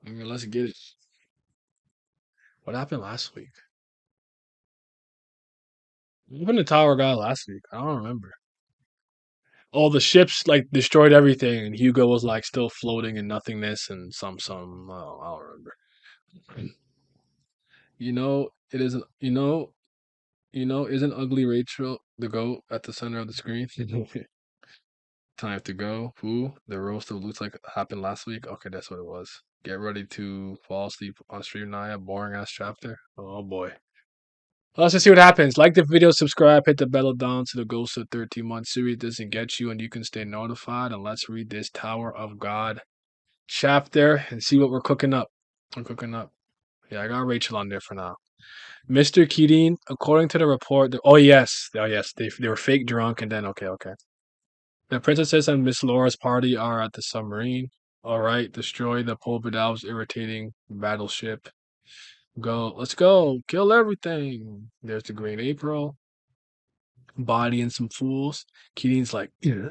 I mean, let's get it. What happened last week? What happened to Tower guy last week? I don't remember. All the ships like destroyed everything, and Hugo was like still floating in nothingness, and some. Oh, I don't remember. It isn't. Isn't ugly Rachel the goat at the center of the screen? Time to go. Who? The roast of looks like happened last week. Okay, that's what it was. Get ready to fall asleep on stream, Naya. Boring ass chapter. Oh boy. Let's just see what happens. Like the video, subscribe, hit the bell down so the Ghost of 13-month series doesn't get you and you can stay notified. And let's read this Tower of God chapter and see what we're cooking up. I'm cooking up. Yeah, I got Rachel on there for now. Mr. Kirin, according to the report, oh yes, they were fake drunk and then okay. The princesses and Miss Laura's party are at the submarine. All right, destroy the Polbidal's irritating battleship. Let's go, kill everything. There's the Green April, Body and some fools. Keating's like, "Yeah.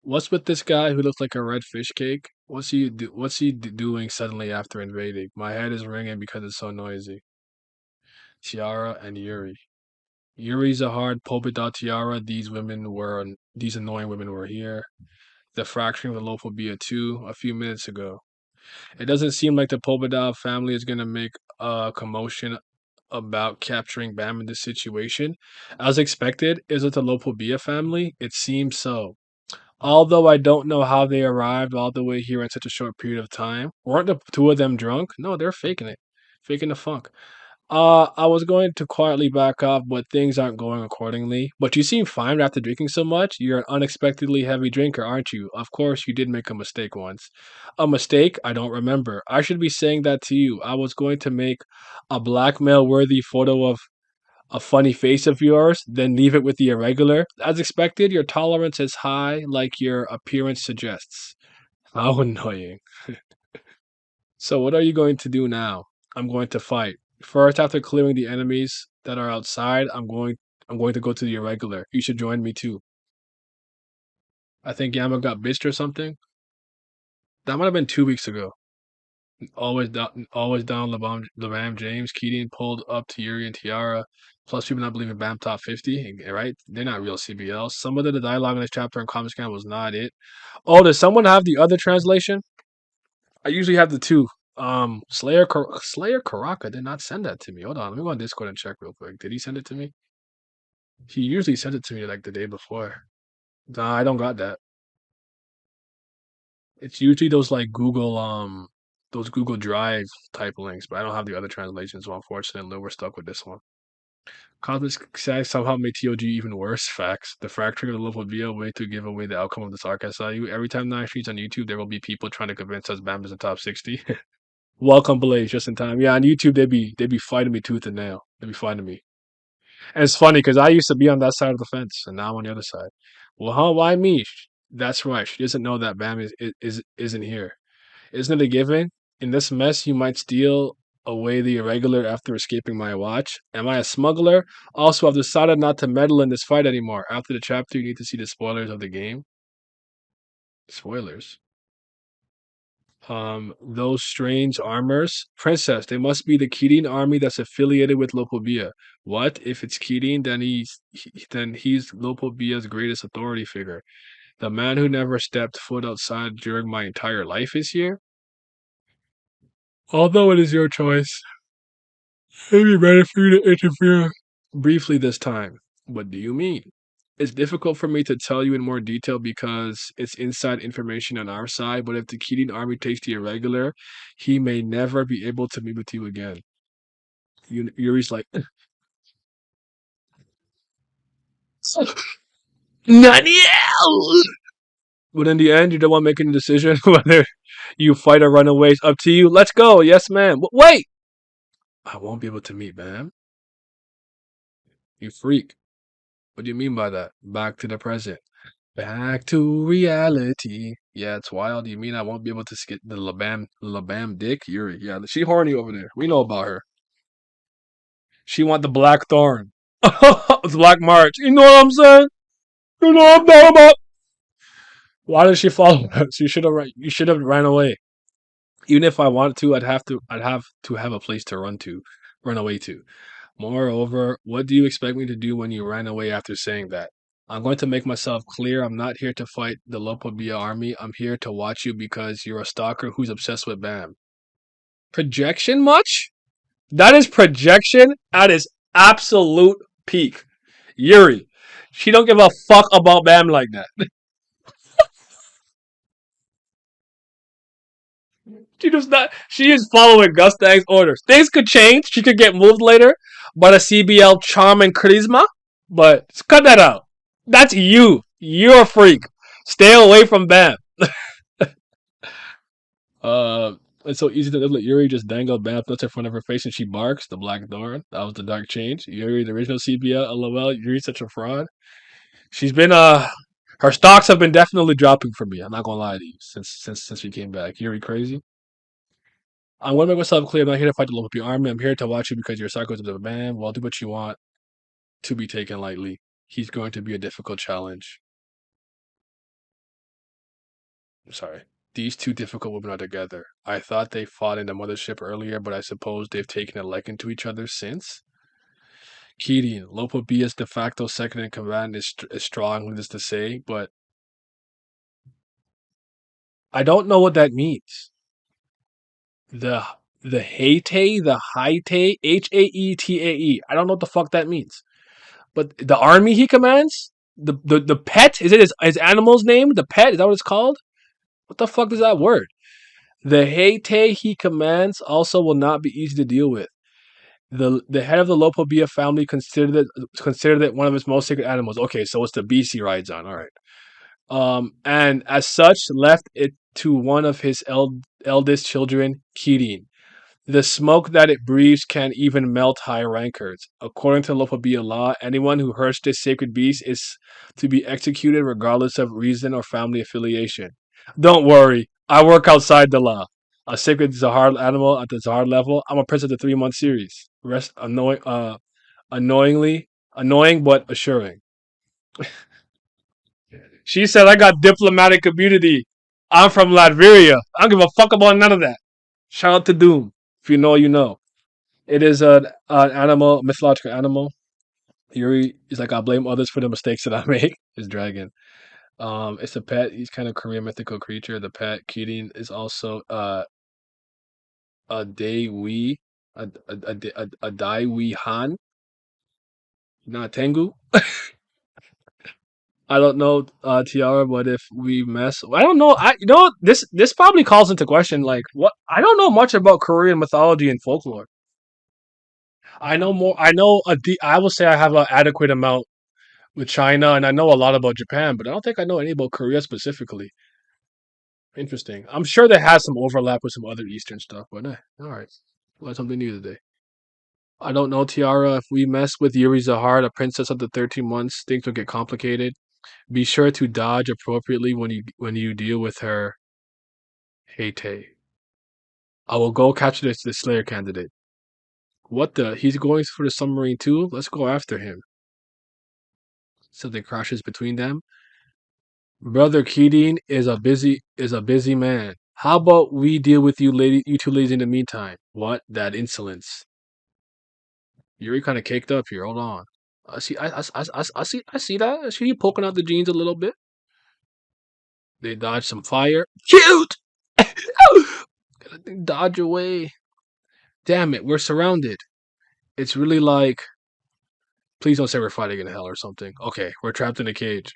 What's with this guy who looks like a red fish cake? What's he doing suddenly after invading? My head is ringing because it's so noisy." Tiara and Yuri. Yuri's a hard polka dot tiara. These annoying women were here. The fracturing of the loaf will be a two a few minutes ago. It doesn't seem like the Pobedov family is going to make a commotion about capturing Bam in this situation. As expected, is it the Lopobia family? It seems so. Although I don't know how they arrived all the way here in such a short period of time. Weren't the two of them drunk? No, they're faking it. Faking the funk. I was going to quietly back off, but things aren't going accordingly. But you seem fine after drinking so much. You're an unexpectedly heavy drinker, aren't you? Of course, you did make a mistake once. A mistake? I don't remember. I should be saying that to you. I was going to make a blackmail worthy photo of a funny face of yours, then leave it with the irregular. As expected, your tolerance is high, like your appearance suggests. How annoying. So what are you going to do now? I'm going to fight. First, after clearing the enemies that are outside, I'm going to go to the irregular. You should join me too. I think Yama got bitched or something. That might have been 2 weeks ago. Always down LeBam James. Keating pulled up to Yuri and Tiara. Plus, people not believing Bam top 50, right? They're not real CBLs. Some of the dialogue in this chapter in Comic Scan was not it. Oh, does someone have the other translation? I usually have the two. Slayer Karaka did not send that to me. Hold on, let me go on Discord and check real quick. Did he send it to me? He usually sent it to me like the day before. Nah, I don't got that. It's usually those Google Drive type links, but I don't have the other translations, so unfortunately we're stuck with this one. Cosmic Sag somehow made TOG even worse. Facts. The fracturing of the love will be a way to give away the outcome of this arc. I saw you. Every time Nine Streets on YouTube, there will be people trying to convince us Bam is in top 60. Welcome, Blaze, just in time. Yeah, on YouTube they be fighting me tooth and nail. They be fighting me. And it's funny because I used to be on that side of the fence, and now I'm on the other side. Well, huh? Why me? That's right. She doesn't know that Bam isn't here. Isn't it a given? In this mess, you might steal away the irregular after escaping my watch. Am I a smuggler? Also, I've decided not to meddle in this fight anymore. After the chapter, you need to see the spoilers of the game. Spoilers. Those strange armors. Princess, they must be the Kirin army that's affiliated with Lopobia. What? If it's Kirin, then he's Lopobia's greatest authority figure. The man who never stepped foot outside during my entire life is here? Although it is your choice, it'd be better for you to interfere briefly this time. What do you mean? It's difficult for me to tell you in more detail because it's inside information on our side, but if the Kirin army takes the irregular, he may never be able to meet with you again. Yuri's like, Naniel! But in the end, you're the one making the decision whether you fight or run away. It's up to you. Let's go. Yes, ma'am. Wait! I won't be able to meet, ma'am. You freak. What do you mean by that? Back to the present. Back to reality. Yeah, it's wild. You mean I won't be able to skip the Labam dick? Yuri. Yeah, she horny over there. We know about her. She want the black thorn. It's Black March. You know what I'm saying? You know what I'm talking about? Why did she follow us? You should have ran away. Even if I wanted to, I'd have to have a place to run away to. Moreover, what do you expect me to do when you ran away after saying that? I'm going to make myself clear. I'm not here to fight the Lopobia army. I'm here to watch you because you're a stalker who's obsessed with Bam. Projection much? That is projection at its absolute peak. Yuri. She don't give a fuck about Bam like that. She does not. She is following Gustang's orders. Things could change. She could get moved later by the CBL charm and charisma, but cut that out. That's you. You're a freak. Stay away from Bam. Uh, it's so easy to let Yuri just dangle Bam nuts in front of her face and she barks. The Black Door. That was the dark change. Yuri, the original CBL. LOL. Yuri's such a fraud. She's been her stocks have been definitely dropping for me. I'm not gonna lie to you since we came back. Yuri crazy. I'm gonna make myself clear. I'm not here to fight the local army. I'm here to watch you because you're a psychotic man. Well, do what you want to be taken lightly. He's going to be a difficult challenge. I'm sorry. These two difficult women are together. I thought they fought in the mothership earlier, but I suppose they've taken a liking to each other since. Kirin, Lopo Bia's de facto second in command is strong, needless to say, but I don't know what that means. The the Haetae, the Haetae, Haetae. I don't know what the fuck that means. But the army he commands, the pet, is it his animal's name? The pet, is that what it's called? What the fuck is that word? The Haetae he commands also will not be easy to deal with. The head of the Lopobia family considered it one of his most sacred animals. Okay, so it's the beast he rides on. All right. And as such, left it to one of his eldest children, Kirin. The smoke that it breathes can even melt high rankers. According to Lopabia law, anyone who hurts this sacred beast is to be executed regardless of reason or family affiliation. Don't worry, I work outside the law. A sacred Zahar animal at the Zahar level. I'm a prince of the 3 month series. Rest annoyingly annoying but assuring. She said I got diplomatic immunity. I'm from Latveria. I don't give a fuck about none of that. Shout out to Doom. If you know, you know. It is an animal, mythological animal. Yuri is like I blame others for the mistakes that I make. His dragon. It's a pet. He's kind of Korean mythical creature. The pet Kirin is also a Daiwi, a Daiwi Han, not Tengu. I don't know, Tiara, but if we mess, I don't know. This probably calls into question like what I don't know much about Korean mythology and folklore. I know more. I know I will say I have an adequate amount with China, and I know a lot about Japan, but I don't think I know any about Korea specifically. Interesting. I'm sure there has some overlap with some other Eastern stuff, but all right. Learn something new today. I don't know, Tiara. If we mess with Yuri Zahar, the princess of the 13 months, things will get complicated. Be sure to dodge appropriately when you deal with her. Hate. I will go catch the Slayer candidate. What the? He's going for the submarine too? Let's go after him. Something crashes between them. Brother Keating is a busy man. How about we deal with you two ladies in the meantime? What? That insolence. Yuri kind of caked up here. Hold on. I see that. I see you poking out the jeans a little bit. They dodge some fire. Cute. Gotta dodge away. Damn it, we're surrounded. It's really like. Please don't say we're fighting in hell or something. Okay, we're trapped in a cage.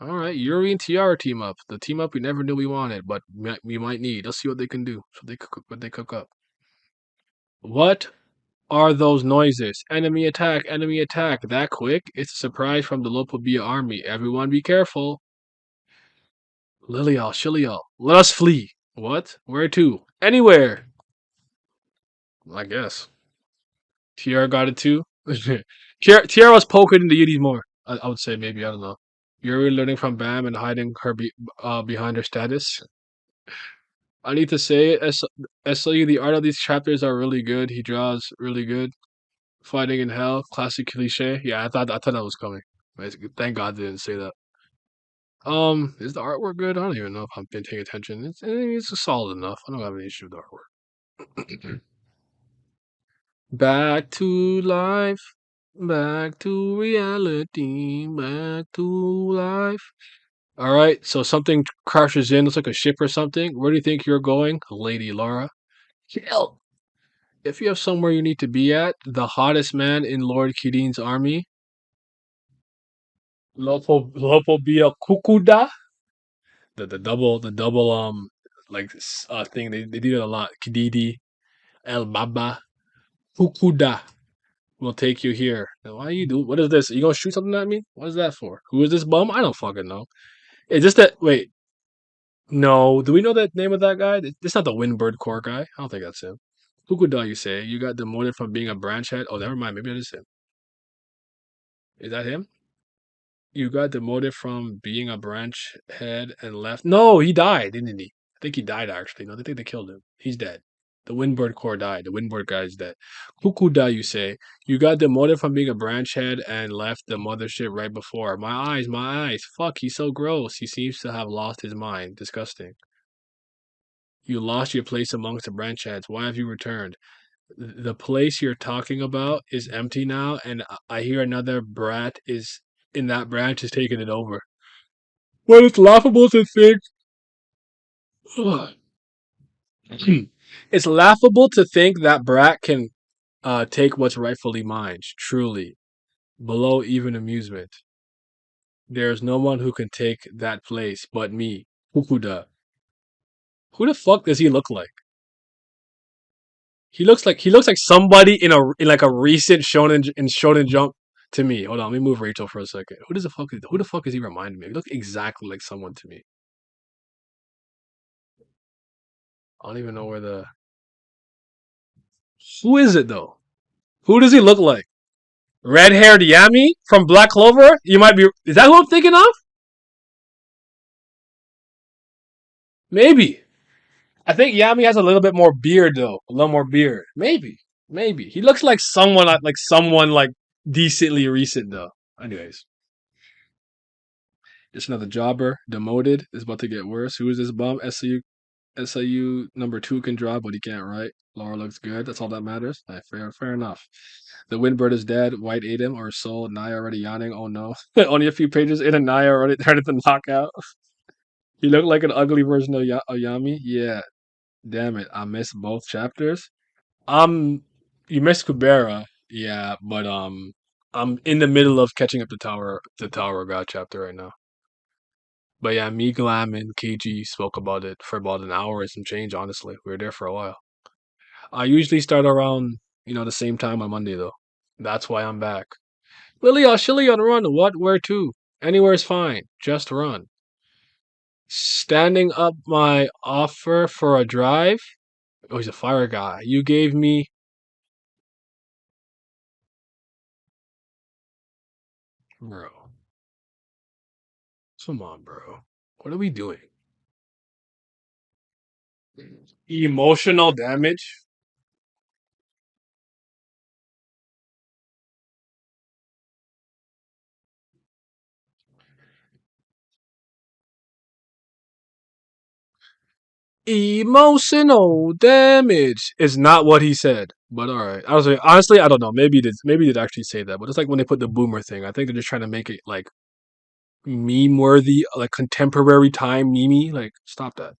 All right, Yuri and Tiara team up. The team up we never knew we wanted, but we might need. Let's see what they can do. So they cook what they cook up. What are those noises? Enemy attack! Enemy attack! That quick? It's a surprise from the Lopobia army. Everyone, be careful. Lilial, Shilial, let us flee. What? Where to? Anywhere. I guess. Tiara got it too. Tiara was poking into Yuri's more. I would say maybe I don't know. Yuri learning from Bam and hiding her behind her status. I need to say it. SLU, the art of these chapters are really good. He draws really good. Fighting in hell, classic cliche. Yeah, I thought that was coming. Thank God they didn't say that. Is the artwork good? I don't even know if I've been paying attention. It's solid enough. I don't have any issue with the artwork. Back to life. Back to reality. Back to life. All right, so something crashes in. Looks like a ship or something. Where do you think you're going, Lady Laura? Kill. If you have somewhere you need to be at, the hottest man in Lord Kirin's army, Lopobia Kukuda, the double like thing they do it a lot. Kididi El Baba Kukuda will take you here. Now, why are you do? What is this? Are you gonna shoot something at me? What is that for? Who is this bum? I don't fucking know. Is this that? Wait, no. Do we know the name of that guy? This not the Windbird Core guy. I don't think that's him. Kukuda, you say you got demoted from being a branch head? Oh, never mind. Maybe that is him. Is that him? You got demoted from being a branch head and left. No, he died, didn't he? I think he died actually. No, they think they killed him. He's dead. The Windbird Core died. The Windbird guy is dead. Kukuda, you say. You got demoted from being a branch head and left the mothership right before. My eyes, my eyes. Fuck, he's so gross. He seems to have lost his mind. Disgusting. You lost your place amongst the branch heads. Why have you returned? The place you're talking about is empty now, and I hear another brat is in that branch is taking it over. Well, it's laughable to think. It's laughable to think that brat can take what's rightfully mine. Truly, below even amusement, there is no one who can take that place but me, Fukuda. Who the fuck does he look like? He looks like somebody in like a recent Shonen Jump to me. Hold on, let me move Rachel for a second. Who the fuck is he reminding me of? He looks exactly like someone to me. I don't even know where the who is it though? Who does he look like? Red haired Yami from Black Clover? You might be. Is that who I'm thinking of? Maybe. I think Yami has a little bit more beard though. A little more beard. Maybe. Maybe. He looks like someone decently recent though. Anyways, just another jobber demoted. Is about to get worse. Who is this bum? SAU number 2 can draw, but he can't write. Laura looks good. That's all that matters. Fair enough. The Windbird is dead. White ate him or soul. Naya already yawning. Oh no. Only a few pages in and Naya already started to knock out. He looked like an ugly version of Yami. Yeah. Damn it. I missed both chapters. Um, you missed Kubera. Yeah, but I'm in the middle of catching up the Tower of God chapter right now. But yeah, me, Glam, and KG spoke about it for about an hour and some change, honestly. We were there for a while. I usually start around, the same time on Monday, though. That's why I'm back. Lily, I'll chill you on run. What? Where to? Anywhere's fine. Just run. Standing up my offer for a drive? Oh, he's a fire guy. You gave me. Bro. Come on, bro. What are we doing? Emotional damage? Emotional damage is not what he said. But all right, I was like, honestly, I don't know. Maybe it did. Maybe he did actually say that. But it's like when they put the boomer thing. I think they're just trying to make it like meme worthy, like contemporary time meme. Like, stop that.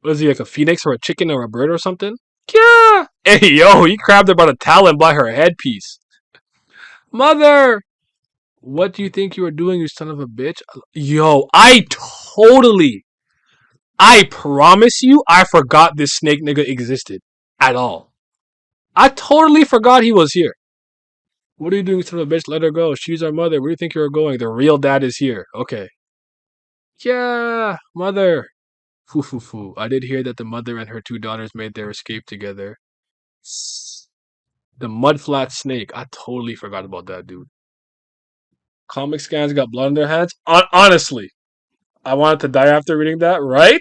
What is he like a phoenix or a chicken or a bird or something? Yeah. Hey yo, he grabbed her by the talon by her headpiece. Mother, what do you think you are doing, you son of a bitch? Yo, I promise you, I forgot this snake nigga existed at all. I totally forgot he was here. What are you doing, son of a bitch? Let her go. She's our mother. Where do you think you're going? The real dad is here. Okay. Yeah, mother. Foo foo foo. I did hear that the mother and her two daughters made their escape together. The mudflat snake. I totally forgot about that, dude. Comic scans got blood on their hands. Honestly, I wanted to die after reading that, right?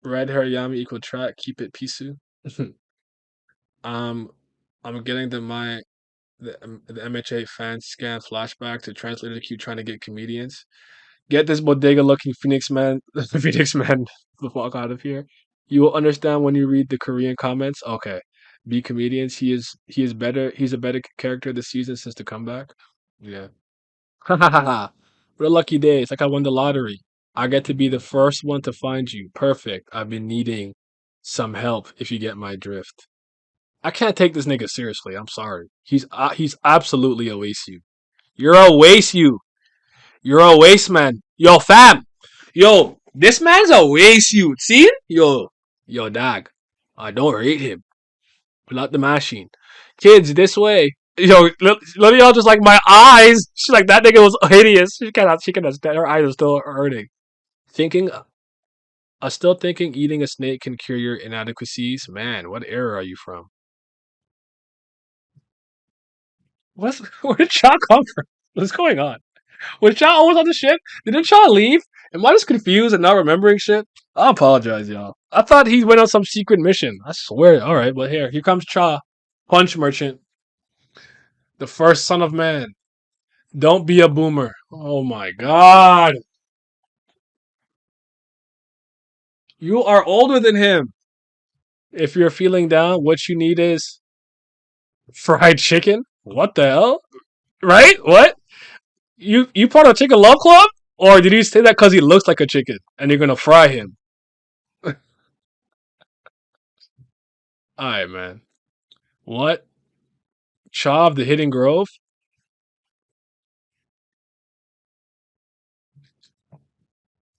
Red hair Yami equal track. Keep it Pisu. um, I'm getting the MHA fan scan flashback to translators keep trying to get comedians. Get this bodega looking Phoenix man, Phoenix man, the fuck out of here. You will understand when you read the Korean comments. Okay, be comedians. He is better. He's a better character this season since the comeback. Yeah. Ha ha ha ha. What a lucky day. It's like I won the lottery. I get to be the first one to find you. Perfect. I've been needing some help if you get my drift. I can't take this nigga seriously. I'm sorry. He's absolutely a waste you. You're a waste you. You're a waste man. Yo, fam. Yo, this man's a waste you. See? Yo, dog. I don't rate him. Pull out the machine. Kids, this way. Yo, let y'all just like my eyes. She's like, that nigga was hideous. She cannot stand. Her eyes are still hurting. Thinking, still thinking eating a snake can cure your inadequacies. Man, what era are you from? Where did Cha come from? What's going on? Was Cha always on the ship? Didn't Cha leave? Am I just confused and not remembering shit? I apologize, y'all. I thought he went on some secret mission. I swear. All right, but here comes Cha, punch merchant, the first son of man. Don't be a boomer. Oh my god. You are older than him. If you're feeling down, what you need is fried chicken. What the hell? Right? What? You part of Chicken Love Club? Or did you say that because he looks like a chicken and you're gonna fry him? Alright, man. What? Chav the Hidden Grove?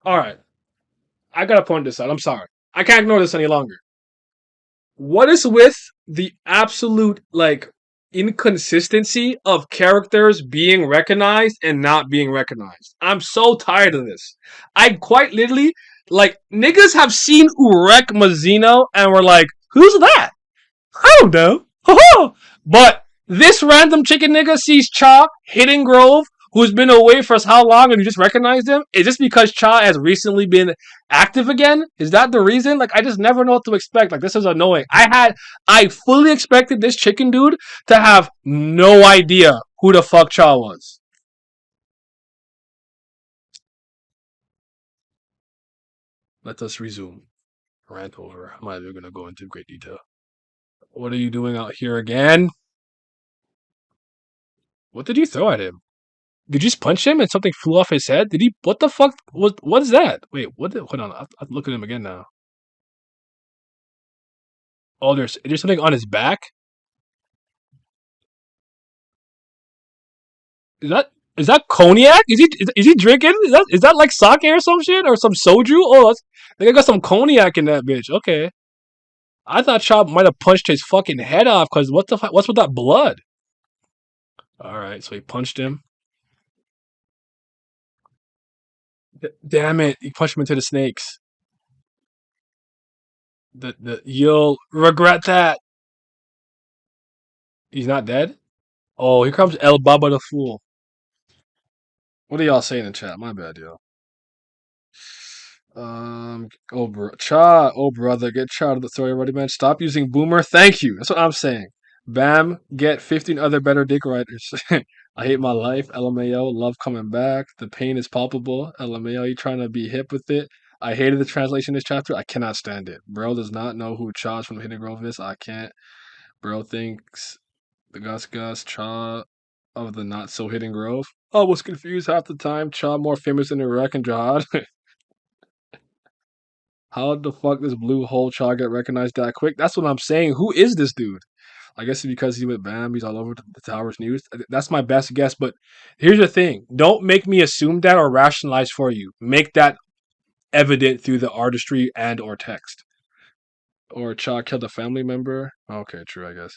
Alright. I gotta point this out. I'm sorry. I can't ignore this any longer. What is with the absolute like inconsistency of characters being recognized and not being recognized? I'm so tired of this. I quite literally like niggas have seen Urek Mazino and were like, who's that? I don't know. But this random chicken nigga sees Cha hitting Grove, who's been away for how long, and you just recognize him? Is this because Cha has recently been active again? Is that the reason? Like, I just never know what to expect. Like, this is annoying. I fully expected this chicken dude to have no idea who the fuck Cha was. Let us resume. Rant over. I'm not even gonna go into great detail. What are you doing out here again? What did you throw at him? Did you just punch him and something flew off his head? Did he? What the fuck? What is that? Wait, what? Hold on. I'll look at him again now. Oh, there's something on his back. Is that cognac? Is he drinking? Is that like sake or some shit or some soju? Oh, I think I got some cognac in that bitch. Okay, I thought Chop might have punched his fucking head off because what the fuck? What's with that blood? All right, so he punched him. Damn it! He punched him into the snakes. You'll regret that. He's not dead. Oh, here comes El Baba the Fool. What are y'all saying in chat? My bad, yo. Oh brother, get Cha out of the story already, man. Stop using boomer. Thank you. That's what I'm saying. Bam, get 15 other better dick writers. I hate my life. LMAO, love coming back. The pain is palpable. LMAO, you trying to be hip with it. I hated the translation of this chapter. I cannot stand it. Bro does not know who Cha from Hidden Grove is. I can't. Bro thinks the Gus Cha of the not so Hidden Grove. I was confused half the time. Cha more famous than Iraq and Jihad. How the fuck does Blue Hole Cha get recognized that quick? That's what I'm saying. Who is this dude? I guess it's because he went bam. He's all over the Towers news. That's my best guess. But here's the thing: don't make me assume that or rationalize for you. Make that evident through the artistry and or text. Or Cha killed a family member. Okay, true, I guess.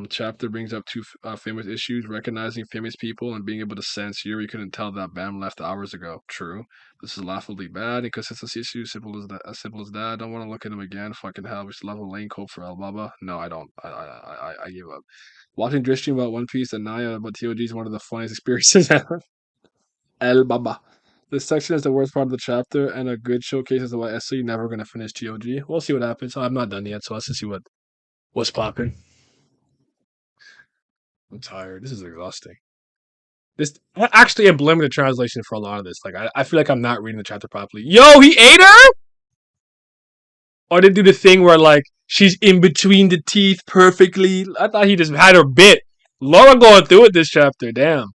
Chapter brings up two famous issues: recognizing famous people and being able to sense Yuri couldn't tell that Bam left hours ago. True. This is laughably bad. Inconsistency issue. Simple as that. As simple as that. I don't want to look at him again. Fucking hell. We still have a lane code for El Baba. No, I don't. I give up. Watching Drish stream about One Piece and Naya about TOG is one of the funniest experiences ever. El Baba. This section is the worst part of the chapter and a good showcase as to why SC never gonna finish TOG. We'll see what happens. I'm not done yet, so let's just see what's popping. I'm tired. This is exhausting. This actually, I'm blaming the translation for a lot of this. Like, I feel like I'm not reading the chapter properly. Yo, he ate her, or they do the thing where like she's in between the teeth perfectly. I thought he just had her bit. Laura going through it this chapter. Damn,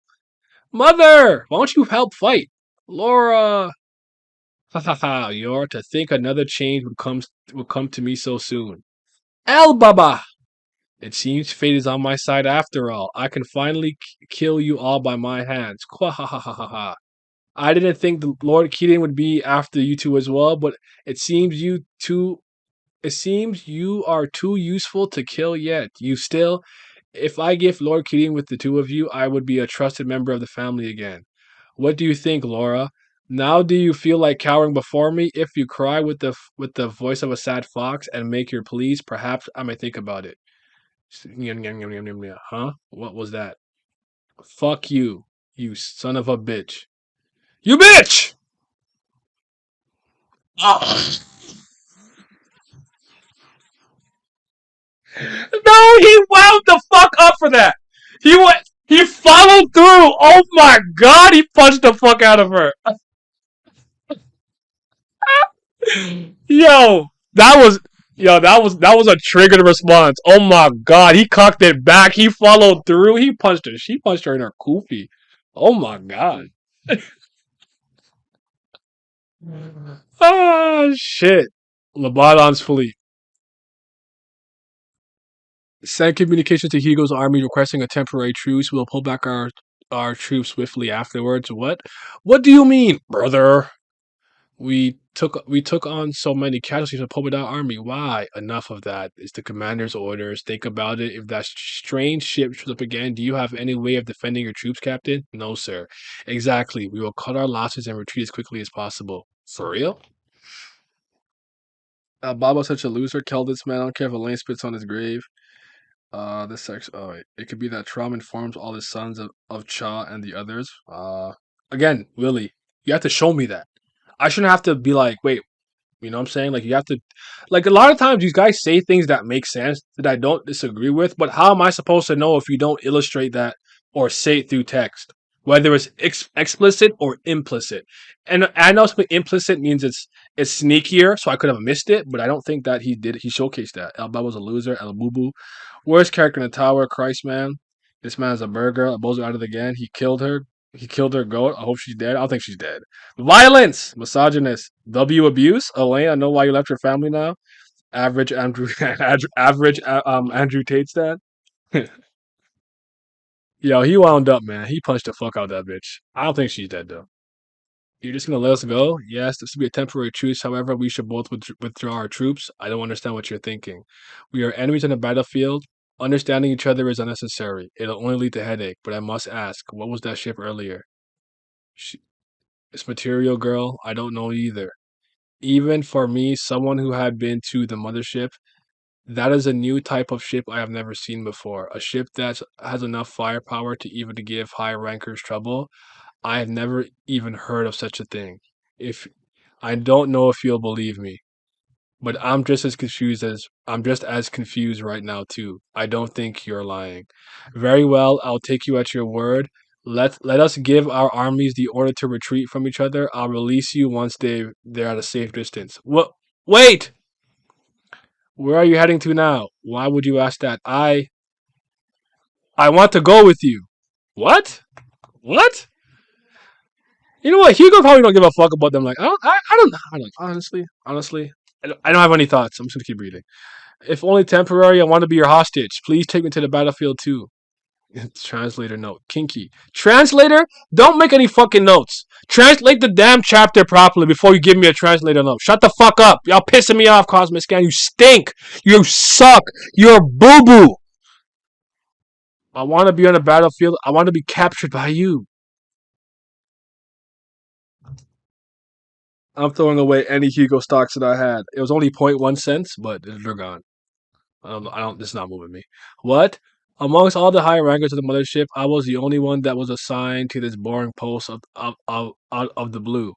mother, why don't you help fight, Laura? Ha ha ha! You're to think another change would come to me so soon. El Baba. It seems fate is on my side after all. I can finally kill you all by my hands. Qua ha ha ha ha ha. I didn't think the Lord Kirin would be after you two as well, but it seems you two it seems you are too useful to kill yet. You still if I give Lord Kirin with the two of you, I would be a trusted member of the family again. What do you think, Laura? Now do you feel like cowering before me? If you cry with the voice of a sad fox and make your pleas, perhaps I may think about it. Huh? What was that? Fuck you, you son of a bitch. You bitch! Oh. No, he wound the fuck up for that. He followed through. Oh my god, he punched the fuck out of her. Yo, that was that was a triggered response. Oh my god, he cocked it back. He followed through. He punched her. She punched her in her koofy. Oh my god. Ah shit. Lebaron's fleet. Send communication to Hugo's army requesting a temporary truce. We'll pull back our troops swiftly afterwards. What? What do you mean, brother? We took on so many casualties to pull with our army. Why? Enough of that. It's the commander's orders. Think about it. If that strange ship shows up again, do you have any way of defending your troops, Captain? No, sir. Exactly. We will cut our losses and retreat as quickly as possible. For real? Baba's such a loser. Kill this man. I don't care if Elaine spits on his grave. This section. Oh, wait. It could be that Trom informs all his sons of Cha and the others. Again, Willie, you have to show me that. I shouldn't have to be like, wait, you know what I'm saying? Like you have to like a lot of times these guys say things that make sense that I don't disagree with, but how am I supposed to know if you don't illustrate that or say it through text? Whether it's explicit or implicit. And I know something implicit means it's sneakier, so I could have missed it, but I don't think that he showcased that. El Baba's a loser, El Bubu. Worst character in the tower, Christ man. This man's a burger, a bozo out of the again. He killed her. He killed her goat. I hope she's dead. I don't think she's dead. Violence, misogynist, W abuse. Elaine, I know why you left your family now. Average Andrew, average Andrew Tate stan. Yo, he wound up, man. He punched the fuck out of that bitch. I don't think she's dead though. You're just gonna let us go? Yes, this will be a temporary truce. However, we should both withdraw our troops. I don't understand what you're thinking. We are enemies on the battlefield. Understanding each other is unnecessary. It'll only lead to headache. But I must ask, what was that ship earlier? She, it's Material Girl. I don't know either. Even for me, someone who had been to the mothership, that is a new type of ship I have never seen before. A ship that has enough firepower to even give high rankers trouble. I have never even heard of such a thing. If I don't know if you'll believe me, but I'm just as confused right now too. I don't think you're lying. Very well, I'll take you at your word. Let us give our armies the order to retreat from each other. I'll release you once they're at a safe distance. What? Wait! Where are you heading to now? Why would you ask that? I want to go with you. What? What? You know what? Hugo probably don't give a fuck about them. Like I don't. Honestly, I don't have any thoughts. I'm just gonna keep reading. If only temporary, I want to be your hostage. Please take me to the battlefield too. Translator note. Kinky. Translator, don't make any fucking notes. Translate the damn chapter properly before you give me a translator note. Shut the fuck up. Y'all pissing me off, Cosmic Scan. You stink. You suck. You're boo boo. I want to be on the battlefield. I want to be captured by you. I'm throwing away any Hugo stocks that I had. It was only .1 cents, but they're gone. This is not moving me. What? Amongst all the high rankers of the mothership, I was the only one that was assigned to this boring post out of the blue.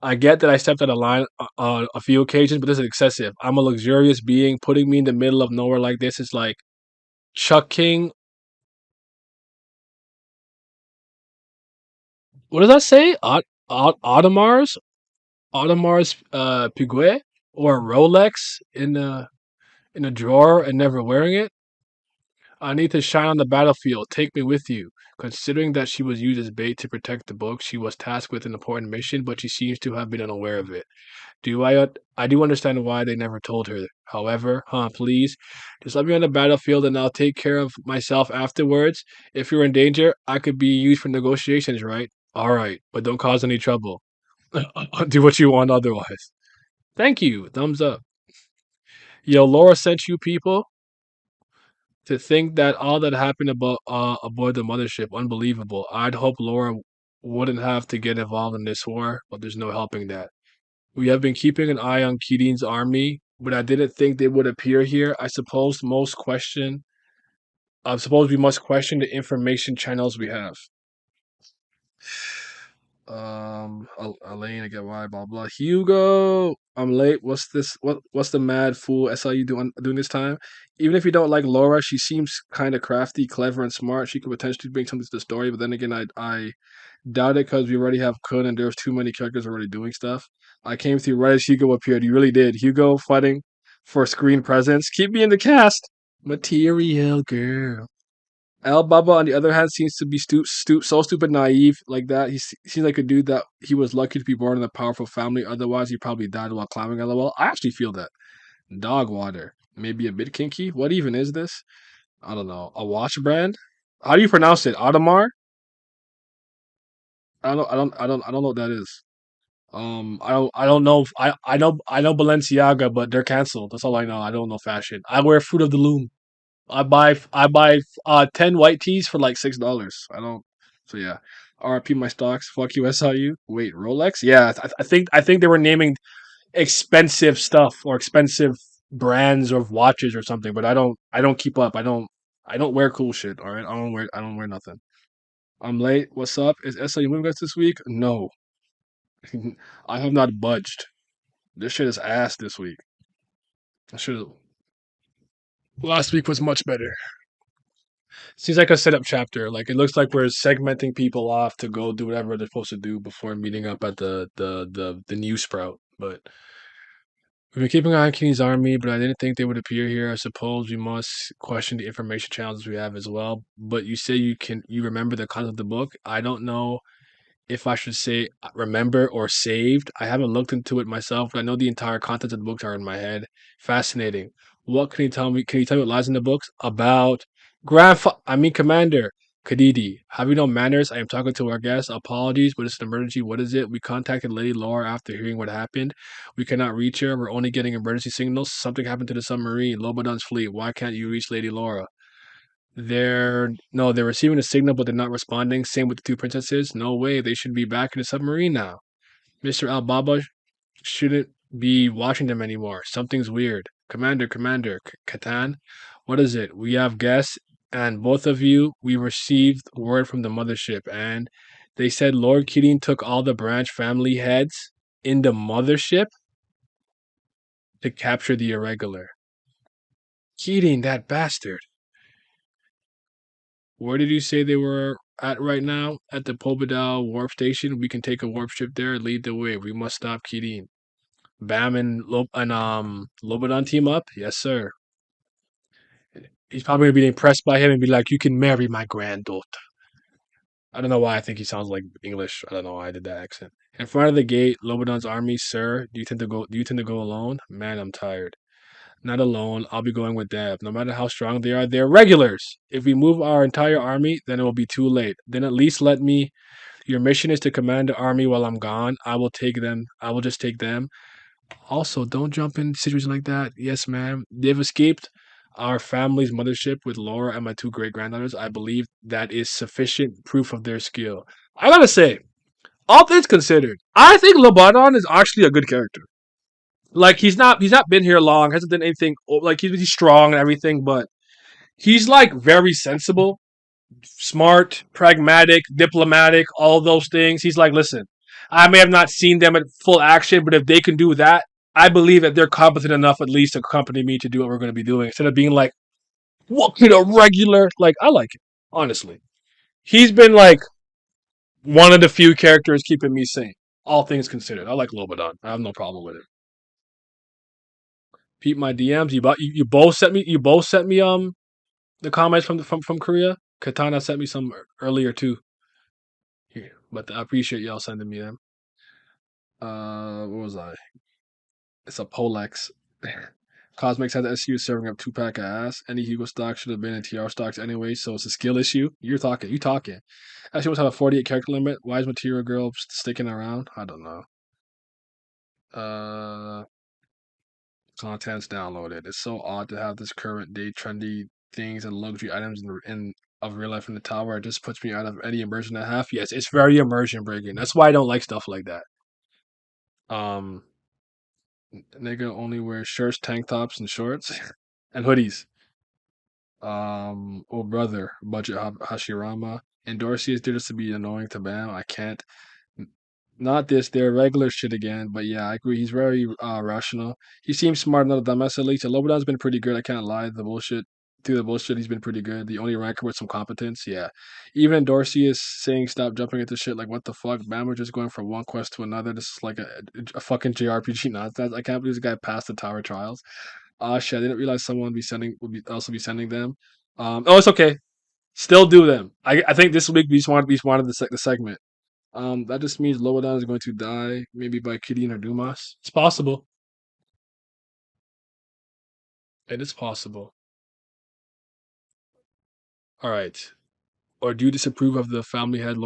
I get that I stepped out of line on a few occasions, but this is excessive. I'm a luxurious being. Putting me in the middle of nowhere like this is like chucking What does that say? Audemars, Audemars Piguet, or Rolex in a drawer and never wearing it. I need to shine on the battlefield. Take me with you. Considering that she was used as bait to protect the book, she was tasked with an important mission, but she seems to have been unaware of it. I do understand why they never told her. However, please, just let me on the battlefield and I'll take care of myself afterwards. If you're in danger, I could be used for negotiations, right? All right, but don't cause any trouble. I'll do what you want otherwise. Thank you. Thumbs up. Yo, Laura sent you people to think that all that happened aboard the mothership. Unbelievable. I'd hope Laura wouldn't have to get involved in this war, but there's no helping that. We have been keeping an eye on Kirin's army, but I didn't think they would appear here. I suppose we must question the information channels we have. Elaine, I get why, blah blah. Hugo, I'm late. What's this? What's the mad fool SIU doing this time? Even if you don't like Laura, she seems kind of crafty, clever, and smart. She could potentially bring something to the story, but then again, I doubt it because we already have Kun and there's too many characters already doing stuff. I came through right as Hugo appeared. You really did. Hugo fighting for screen presence. Keep me in the cast. Material girl. Al Baba, on the other hand, seems to be so stupid naive like that. Seems like a dude that he was lucky to be born in a powerful family. Otherwise, he probably died while climbing. LOL. I actually feel that. Dog water. Maybe a bit kinky. What even is this? I don't know. A watch brand? How do you pronounce it? Audemars? I don't know what that is. I don't know. I know Balenciaga, but they're canceled. That's all I know. I don't know fashion. I wear Fruit of the Loom. I buy 10 white tees for like $6. I don't. So yeah. RP my stocks. Fuck you SIU. Wait, Rolex? Yeah, I think they were naming expensive stuff or expensive brands of watches or something, but I don't keep up. I don't wear cool shit, all right? I don't wear nothing. I'm late. What's up? Is SIU moving us this week? No. I have not budged. This shit is ass this week. I should have last week was much better. Seems like a setup chapter. Like it looks like we're segmenting people off to go do whatever they're supposed to do before meeting up at the new sprout. But we've been keeping an eye on King's army, but I didn't think they would appear here. I suppose we must question the information channels we have as well. But you say you remember the content of the book. I don't know if I should say remember or saved. I haven't looked into it myself, but I know the entire contents of the books are in my head. Fascinating. What can you tell me? Can you tell me what lies in the books about Commander Kadidi? Have you no manners? I am talking to our guest. Apologies, but it's an emergency. What is it? We contacted Lady Laura after hearing what happened. We cannot reach her. We're only getting emergency signals. Something happened to the submarine. Lobodon's fleet. Why can't you reach Lady Laura? They're receiving a signal, but they're not responding. Same with the two princesses. No way, they should be back in the submarine now. Mr. Albaba shouldn't be watching them anymore. Something's weird. Commander, Katan, what is it? We have guests, and both of you, we received word from the mothership, and they said Lord Kirin took all the branch family heads in the mothership to capture the irregular. Kirin, that bastard. Where did you say they were at right now? At the Pobedal warp station. We can take a warp ship there and lead the way. We must stop Kirin. Bam and Lobodon team up? Yes, sir. He's probably gonna be impressed by him and be like, "You can marry my granddaughter." I don't know why I think he sounds like English. I don't know why I did that accent. In front of the gate, Lobodon's army, sir. Do you tend to go alone? Man, I'm tired. Not alone. I'll be going with Deb. No matter how strong they are, they're regulars. If we move our entire army, then it will be too late. Then at least let me. Your mission is to command the army while I'm gone. I will take them. I will just take them. Also, don't jump in situations like that. Yes, ma'am. They've escaped our family's mothership with Laura and my two great granddaughters. I believe that is sufficient proof of their skill. I gotta say, all things considered, I think Lobanon is actually a good character. Like he's not been here long, hasn't done anything. Like he's strong and everything, but he's like very sensible, smart, pragmatic, diplomatic, all those things. He's like, listen, I may have not seen them at full action, but if they can do that, I believe that they're competent enough at least to accompany me to do what we're going to be doing instead of being like, what could a regular, like, I like it, honestly. He's been like, One of the few characters keeping me sane. All things considered, I like Lobadan. I have no problem with it. Peep my DMs. You both sent me. You both sent me the comments from Korea. Katana sent me some earlier too. Here, but I appreciate y'all sending me them. What was I? It's a Polex. Cosmics had the SU serving up 2 pack of ass. Any Hugo stock should have been in TR stocks anyway, so it's a skill issue. You're talking. You talking. Actually, must have a 48 character limit. Why is Material Girl sticking around? I don't know. Uh, Contents downloaded. It's so odd to have this current day trendy things and luxury items in of real life in the tower. It just puts me out of any immersion I have. Yes, it's very immersion breaking. That's why I don't like stuff like that. Um, Nigga only wears shirts, tank tops, and shorts, and hoodies. Oh brother, budget Hashirama. And Dorsey is there just to be annoying to Bam. I can't. Not this, their regular shit again. But yeah, I agree. He's very rational. He seems smart, not a dumbass at least. And Lobodan's been pretty good. I can't lie. Through the bullshit, he's been pretty good. The only ranker with some competence, yeah. Even Dorsey is saying stop jumping into shit. Like what the fuck? Bam, we're just going from one quest to another. This is like a fucking JRPG nonsense. I can't believe this guy passed the Tower Trials. Ah, shit! I didn't realize someone also be sending them. Oh, it's okay. Still do them. I think this week we just wanted the segment. That just means Lowadan is going to die, maybe by Kirin or Dumas. It's possible. It is possible. All right. Or do you disapprove of the family head's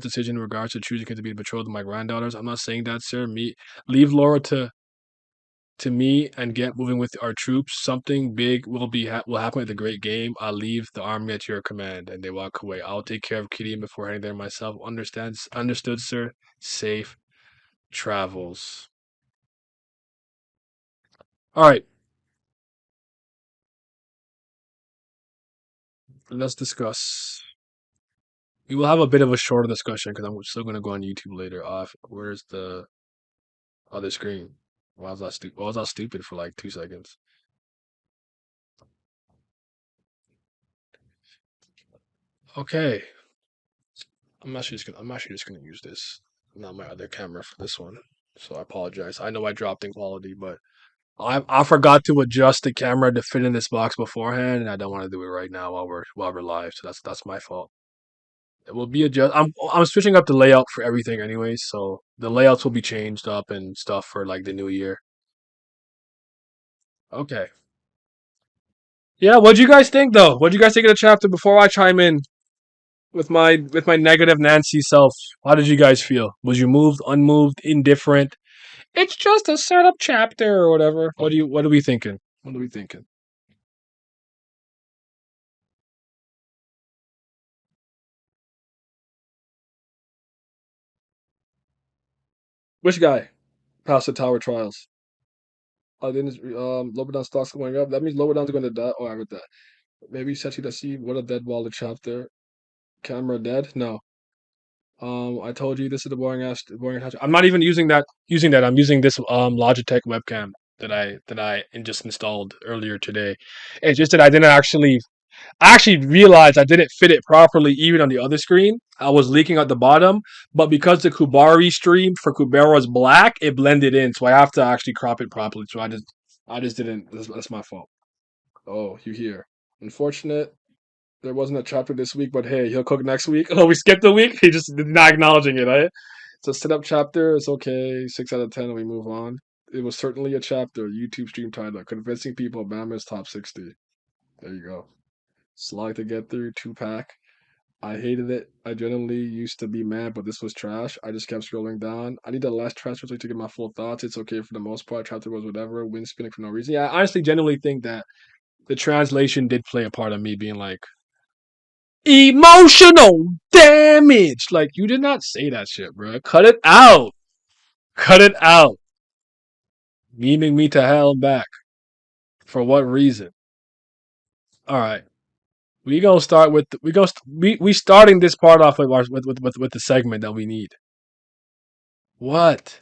decision in regards to choosing him to be the betrothed of my granddaughters? I'm not saying that, sir. Leave Laura to me and get moving with our troops. Something big will happen at the great game. I'll leave the army at your command. And they walk away. I'll take care of Kitty before heading there myself. Understood, sir. Safe travels. All right, let's discuss. We will have a bit of a shorter discussion because I'm still going to go on YouTube later. Where's the other screen? Why was I stupid? Why was I stupid for like 2 seconds? Okay, I'm actually just gonna use this, not my other camera for this one. So I apologize. I know I dropped in quality, but I forgot to adjust the camera to fit in this box beforehand, and I don't want to do it right now while we're live. So that's my fault. It will be adjust. I'm switching up the layout for everything anyways, so the layouts will be changed up and stuff for like the new year. Okay. Yeah, what'd you guys think though? What'd you guys think of the chapter before I chime in with my negative Nancy self? How did you guys feel? Was you moved, unmoved, indifferent? It's just a setup chapter or whatever. What are we thinking? What are we thinking? Which guy passed the tower trials? I didn't Lobadan stocks going up. That means Lobadan's gonna die. Oh, I read that. Maybe Sechi to see what a dead wall chapter. Camera dead? No. I told you this is the boring. I'm not even using that. I'm using this Logitech webcam that I just installed earlier today. It's just that I actually realized I didn't fit it properly even on the other screen. I was leaking at the bottom, but because the Kubari stream for Kubera is black, it blended in, so I have to actually crop it properly. So I just didn't. That's my fault. Oh, you here? Unfortunate. There wasn't a chapter this week, but hey, he'll cook next week. Oh, we skipped a week. He just not acknowledging it. Right? It's a sit-up chapter. It's okay. 6 out of 10, and we move on. It was certainly a chapter. YouTube stream title: Convincing people Bama's top 60. There you go. Slog to get through. 2 pack. I hated it. I genuinely used to be mad, but this was trash. I just kept scrolling down. I need the last transfer to get my full thoughts. It's okay for the most part. Chapter was whatever. Wind spinning for no reason. Yeah, I honestly genuinely think that the translation did play a part of me being like, emotional damage. Like, you did not say that shit, bro. Cut it out. Cut it out. Memeing me to hell and back. For what reason? All right. We gonna start with we starting this part off with the segment that we need. What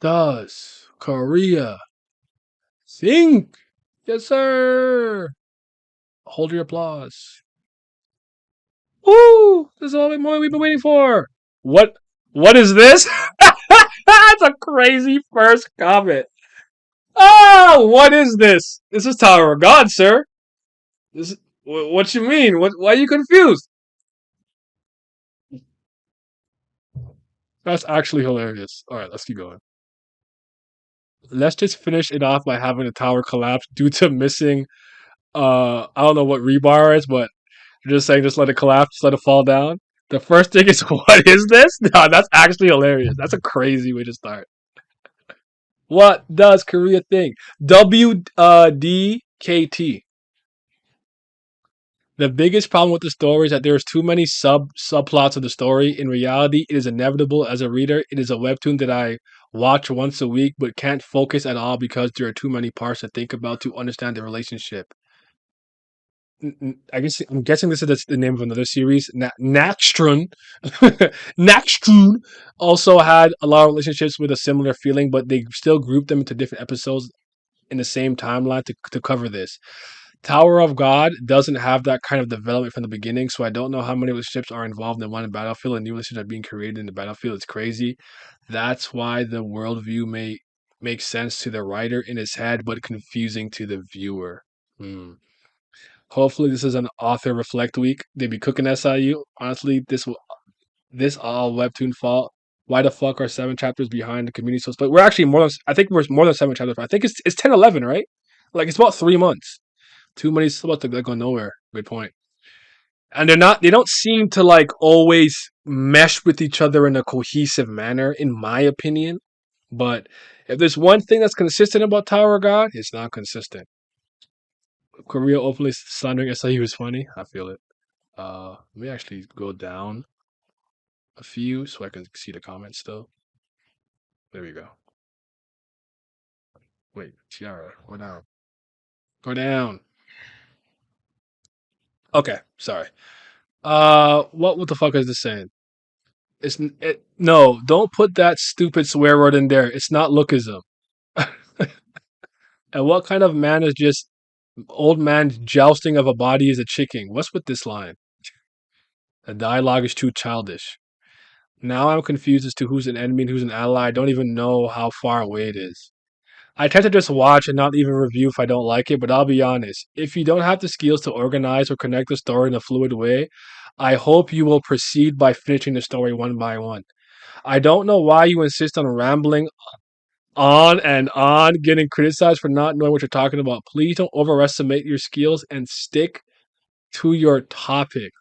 does Korea think? Yes, sir. Hold your applause. Woo! This is all the moment we've been waiting for. What? What is this? That's a crazy first comment. Oh, what is this? This is Tower of God, sir. This. What you mean? What? Why are you confused? That's actually hilarious. All right, let's keep going. Let's just finish it off by having the tower collapse due to missing. I don't know what rebar is, but you're just saying just let it collapse, just let it fall down. The first thing is, what is this? No, that's actually hilarious. That's a crazy way to start. What does Korea think? WDKT. The biggest problem with the story is that there's too many subplots of the story. In reality, it is inevitable as a reader. It is a webtoon that I watch once a week, but can't focus at all because there are too many parts to think about to understand the relationship. I guess I'm guessing this is the name of another series. Naxtrun, Naxtrun also had a lot of relationships with a similar feeling, but they still grouped them into different episodes in the same timeline to cover this. Tower of God doesn't have that kind of development from the beginning, so I don't know how many relationships are involved in one battlefield and new relationships are being created in the battlefield. It's crazy. That's why the worldview may make sense to the writer in his head, but confusing to the viewer. Hmm. Hopefully, this is an author reflect week. They be cooking SIU. Honestly, this all webtoon fault. Why the fuck are 7 chapters behind the community so split? We're actually more than I think we're more than 7 chapters. I think it's 10, 11, right? Like it's about 3 months. Too many spots to go nowhere. Good point. And they don't seem to like always mesh with each other in a cohesive manner, in my opinion. But if there's one thing that's consistent about Tower of God, it's not consistent. Korea openly slandering SIU is funny. I feel it. Let me actually go down a few so I can see the comments still. There we go. Wait, Tiara, go down. Go down. Okay, sorry. What the fuck is this saying? No, don't put that stupid swear word in there. It's not lookism. And what kind of man is just old man jousting of a body is a chicken? What's with this line? The dialogue is too childish. Now I'm confused as to who's an enemy and who's an ally. I don't even know how far away it is. I tend to just watch and not even review if I don't like it, but I'll be honest. If you don't have the skills to organize or connect the story in a fluid way, I hope you will proceed by finishing the story one by one. I don't know why you insist on rambling on and on, getting criticized for not knowing what you're talking about. Please don't overestimate your skills and stick to your topic.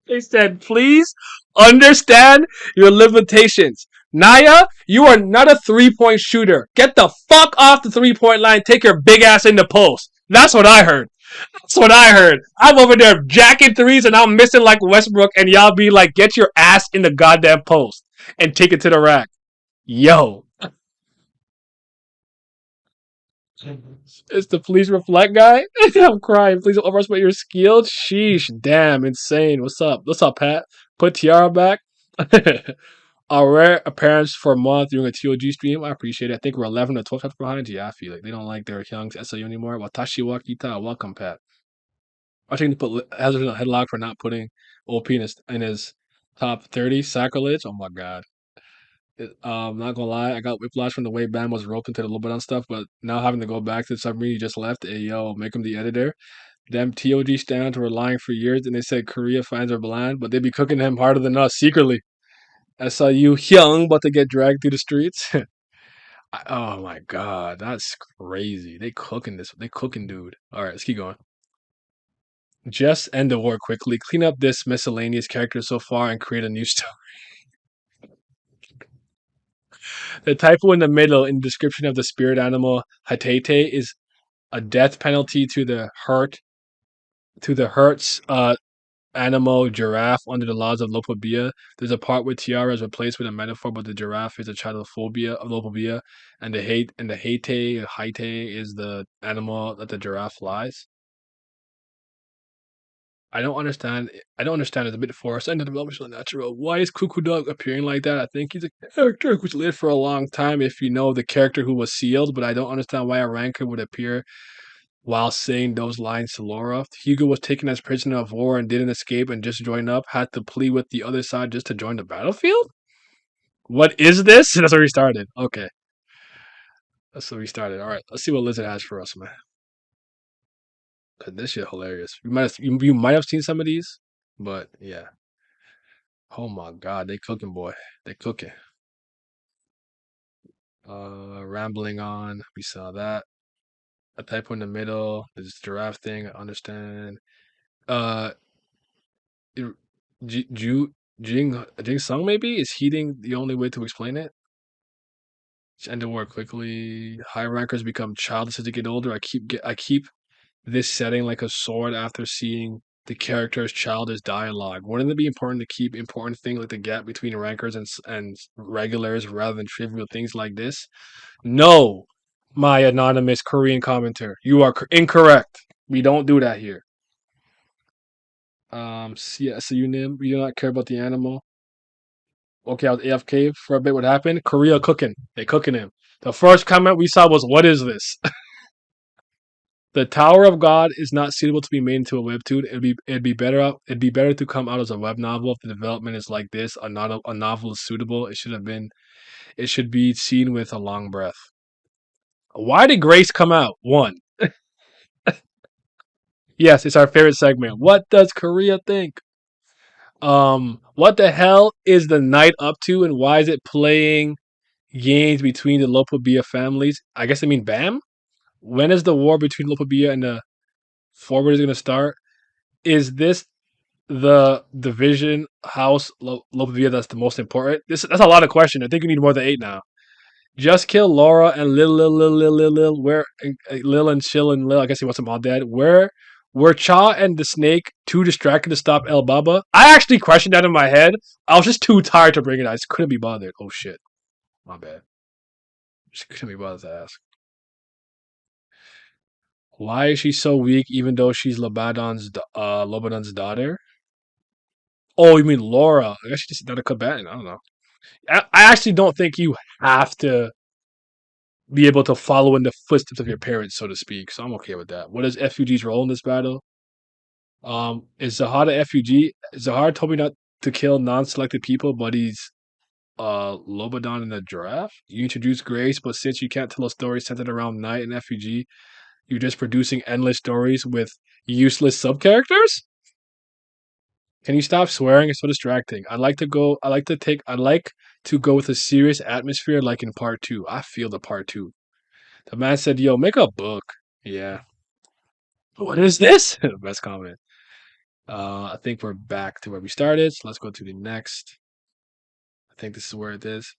They said, please understand your limitations. Naya, you are not a 3 point shooter. Get the fuck off the 3 point line. Take your big ass in the post. That's what I heard. That's what I heard. I'm over there jacking threes and I'm missing like Westbrook, and y'all be like, get your ass in the goddamn post and take it to the rack. Yo. It's the please reflect guy. I'm crying. Please don't overestimate your skills. Sheesh. Damn. Insane. What's up? What's up, Pat? Put Tiara back. A rare appearance for a month during a TOG stream. I appreciate it. I think we're 11 or 12 chapters behind. Yeah, I feel it. They don't like their Young's SIU anymore. Watashi wa kita. Welcome, Pat. I think to put Hazard in a headlock for not putting OP in his top 30. Sacrilege. Oh my god. Not gonna lie, I got whiplash from the way Bam was roped into the little bit on stuff, but now having to go back to the submarine he just left, hey yo, make him the editor. Them TOG stands were lying for years, and they said Korea fans are bland, but they be cooking him harder than us secretly. I saw you young, but to get dragged through the streets. Oh my god, that's crazy. They cooking this. They cooking, dude. All right, let's keep going. Just end the war quickly. Clean up this miscellaneous character so far and create a new story. The typo in the middle in the description of the spirit animal Hatete is a death penalty to the Hertz animal giraffe under the laws of Lopobia. There's a part where Tiara is replaced with a metaphor, but the giraffe is a child of Lopobia, and the Hate is the animal that the giraffe flies. I don't understand. I don't understand. It's a bit forced. And the development is natural. Why is Cuckoo Dog appearing like that? I think he's a character who's lived for a long time. If you know the character who was sealed, but I don't understand why a ranker would appear while saying those lines to Laura. Hugo was taken as prisoner of war and didn't escape and just joined up, had to plead with the other side just to join the battlefield? What is this? That's where we started. Okay. That's where we started. All right. Let's see what Lizard has for us, man. Cause this shit hilarious. You might have seen some of these, but yeah. Oh my god, they cooking, boy. They cooking. Rambling on. We saw that. A typo in the middle. There's this giraffe thing. I understand. Uh, it- Jing Sung maybe is heating the only way to explain it. Just end the war quickly. High rankers become childish as they get older. I keep this setting like a sword after seeing the character's childish dialogue. Wouldn't it be important to keep important things like the gap between rankers and regulars rather than trivial things like this? No, my anonymous Korean commenter, you are incorrect. We don't do that here. Yeah, so you do not care about the animal. Okay, I was AFK for a bit. What happened? Korea cooking. They cooking him. The first comment we saw was, "What is this?" The Tower of God is not suitable to be made into a webtoon. It'd be better to come out as a web novel if the development is like this. A novel is suitable. It should be seen with a long breath. Why did Grace come out? One. Yes, it's our favorite segment. What does Korea think? What the hell is the night up to, and why is it playing games between the Lopabia families? I guess I mean Bam. When is the war between Lopabia and the Forward going to start? Is this the division house Lopavia that's the most important? That's a lot of questions. I think we need more than 8 now. Just kill Laura and Lil. Where Lil and Chill and Lil? I guess he wants them all dead. Where were Cha and the snake too distracted to stop El Baba? I actually questioned that in my head. I was just too tired to bring it. I just couldn't be bothered. Oh shit, my bad. Just couldn't be bothered to ask. Why is she so weak, even though she's Lobadan's daughter? Oh, you mean Laura? I guess she's not a combatant. I don't know. I actually don't think you have to be able to follow in the footsteps of your parents, so to speak. So I'm okay with that. What is FUG's role in this battle? Is Zahar a FUG? Zahar told me not to kill non-selected people, but he's Lobadan in the draft. You introduce Grace, but since you can't tell a story centered around Knight and FUG, you're just producing endless stories with useless sub characters. Can you stop swearing? It's so distracting. I'd like to go with a serious atmosphere like in part two. I feel the part two. The man said, "Yo, make a book." Yeah. What is this? Best comment. I think we're back to where we started. So let's go to the next. I think this is where it is.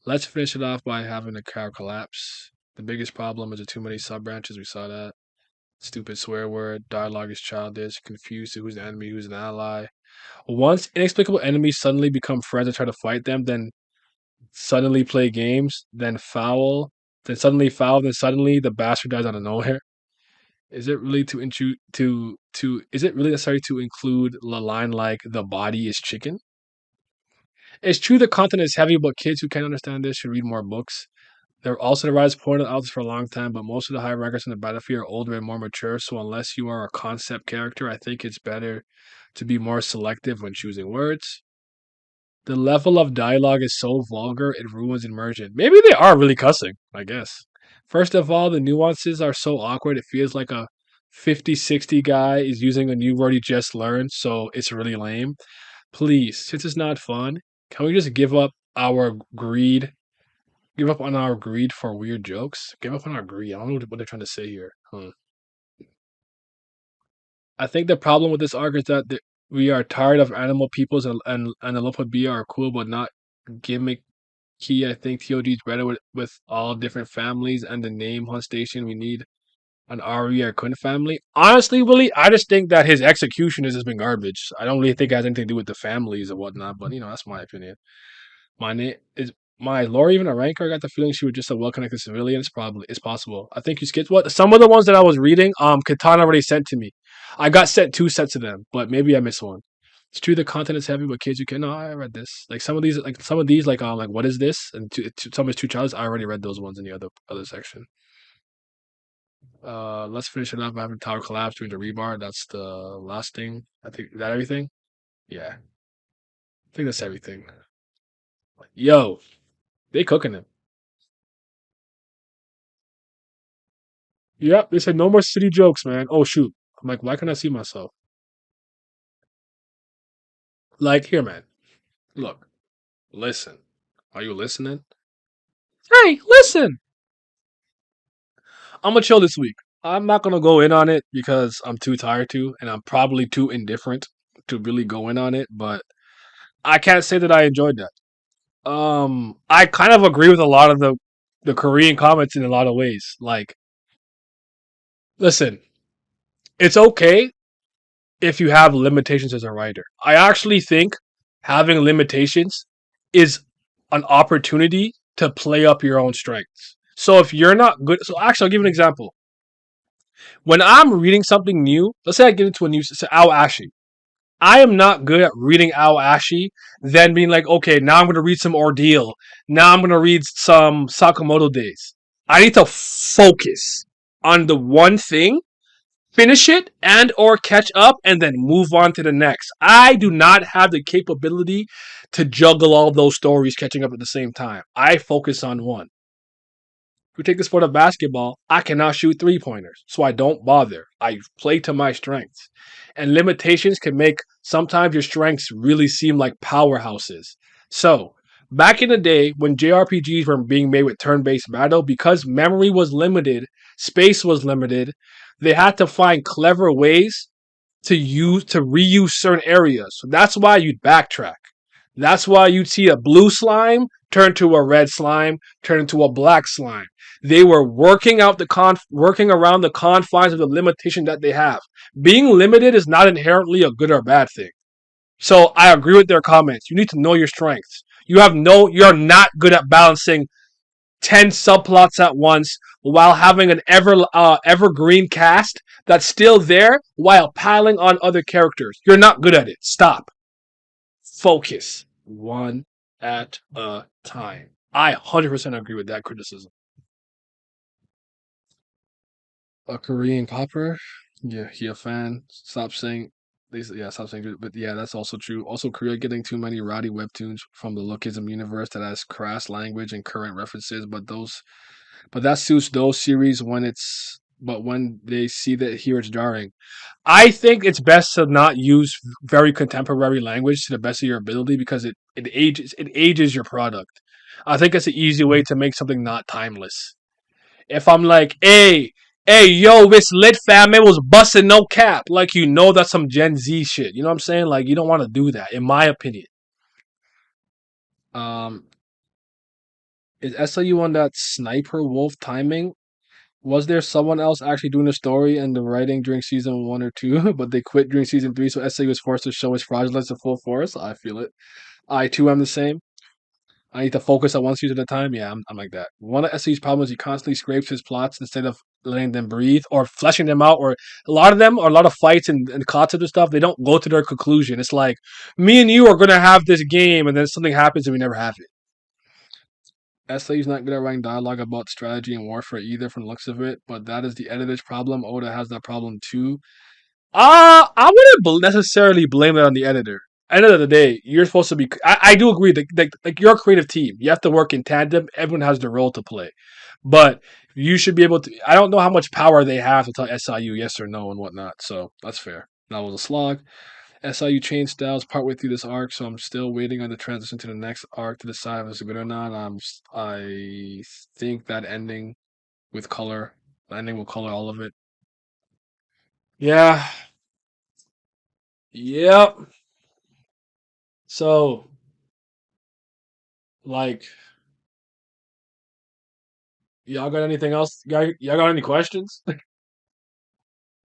Let's finish it off by having the crowd collapse. The biggest problem is the too many sub branches. We saw that. Stupid swear word. Dialogue is childish. Confused to who's the enemy, who's an ally. Once inexplicable enemies suddenly become friends and try to fight them, then suddenly play games, then suddenly the bastard dies out of nowhere. Is it really is it really necessary to include a line like the body is chicken? It's true the content is heavy, but kids who can't understand this should read more books. There are also the rise pointed out this for a long time, but most of the high rankers in the battlefield are older and more mature, so unless you are a concept character, I think it's better to be more selective when choosing words. The level of dialogue is so vulgar it ruins immersion. Maybe they are really cussing, I guess. First of all, the nuances are so awkward it feels like a 50-60 guy is using a new word he just learned, so it's really lame. Please, since it's not fun, can we just give up on our greed for weird jokes? Give up on our greed. I don't know what they're trying to say here. I think the problem with this arc is that we are tired of animal peoples and the Lopabia are cool but not gimmicky. I think TOD is better with all different families and the name Hunt Station. We need an Ari or Kun family. Honestly, Willie, I just think that his execution has just been garbage. I don't really think it has anything to do with the families or whatnot, but that's my opinion. My name is my Laura even a ranker? I got the feeling she was just a well-connected civilian. It's possible. I think you skipped what some of the ones that I was reading. Katana already sent to me. I got sent 2 sets of them, but maybe I missed one. It's true the content is heavy, but kids you can. No, I read this. Like some of these, like what is this? And some is too childish. I already read those ones in the other section. Let's finish it up. Having tower collapse during the rebar. That's the last thing. I think is that everything. Yeah, I think that's everything. Yo, they cooking it. Yep, they said no more city jokes, man. Oh shoot. I'm like, why can't I see myself? Like, here, man. Look, listen. Are you listening? Hey, listen. I'm gonna chill this week. I'm not gonna go in on it because I'm too tired to, and I'm probably too indifferent to really go in on it. But I can't say that I enjoyed that. I kind of agree with a lot of the Korean comments in a lot of ways. Like, listen, it's okay if you have limitations as a writer. I actually think having limitations is an opportunity to play up your own strengths. So if you're not good, so actually, I'll give you an example. When I'm reading something new, let's say I get into a new, so Ashi. I am not good at reading Ashi, then being like, okay, now I'm going to read some Ordeal. Now I'm going to read some Sakamoto Days. I need to focus on the one thing, finish it and or catch up and then move on to the next. I do not have the capability to juggle all those stories catching up at the same time. I focus on one. If we take the sport of basketball, I cannot shoot three pointers, so I don't bother. I play to my strengths. And limitations can make sometimes your strengths really seem like powerhouses. So, back in the day when JRPGs were being made with turn based battle, because memory was limited, space was limited, they had to find clever ways to reuse certain areas. So that's why you'd backtrack. That's why you'd see a blue slime turn to a red slime, turn into a black slime. They were working around the confines of the limitation that they have. Being limited is not inherently a good or bad thing. So I agree with their comments. You need to know your strengths. You're not good at balancing 10 subplots at once while having an evergreen cast that's still there while piling on other characters. You're not good at it. Stop. Focus. One at a time. I 100% agree with that criticism. A Korean copper? Yeah, he a fan. Stop saying yeah, stop saying but yeah, that's also true. Also, Korea getting too many rowdy webtoons from the Lookism universe that has crass language and current references, but that suits those series when it's but when they see that here it's jarring. I think it's best to not use very contemporary language to the best of your ability because it ages your product. I think it's an easy way to make something not timeless. If I'm like, hey, yo, it's lit fam, it was busting no cap. Like that's some Gen Z shit. You know what I'm saying? Like you don't want to do that, in my opinion. Um, is SLU on that sniper wolf timing? Was there someone else actually doing the story and the writing during season 1 or 2, but they quit during season 3, so SAU was forced to show its fraudulence to full force? I feel it. I too am the same. I need to focus on one season at a time. Yeah, I'm like that. One of SAU's problems is he constantly scrapes his plots instead of letting them breathe or fleshing them out. Or a lot of them, or a lot of fights and concepts and stuff, they don't go to their conclusion. It's like, me and you are going to have this game, and then something happens and we never have it. SAU's not good at writing dialogue about strategy and warfare either, from the looks of it, but that is the editor's problem. Oda has that problem too. I wouldn't necessarily blame it on the editor. End of the day, you're supposed to be. I do agree that like you're a creative team. You have to work in tandem. Everyone has their role to play, but you should be able to. I don't know how much power they have to tell SIU yes or no and whatnot. So that's fair. That was a slog. SIU changed styles partway through this arc, so I'm still waiting on the transition to the next arc to decide if it's good or not. I think that ending with color, the ending will color all of it. Yeah. Yep. So, like, y'all got anything else? Y'all got any questions? I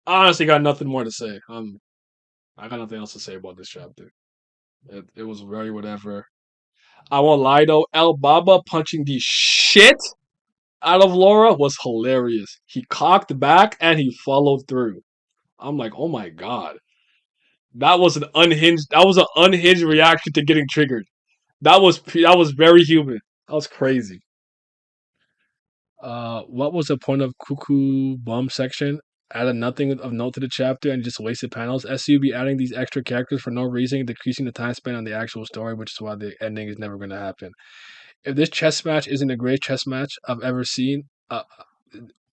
honestly got nothing more to say. I got nothing else to say about this chapter. It was very whatever. I won't lie though, El Baba punching the shit out of Laura was hilarious. He cocked back and he followed through. I'm like, oh my god, that was an unhinged. That was an unhinged reaction to getting triggered. That was very human. That was crazy. What was the point of Cuckoo Bum section? Added nothing of note to the chapter and just wasted panels. SU be adding these extra characters for no reason, decreasing the time spent on the actual story, which is why the ending is never going to happen. If this chess match isn't the greatest chess match I've ever seen,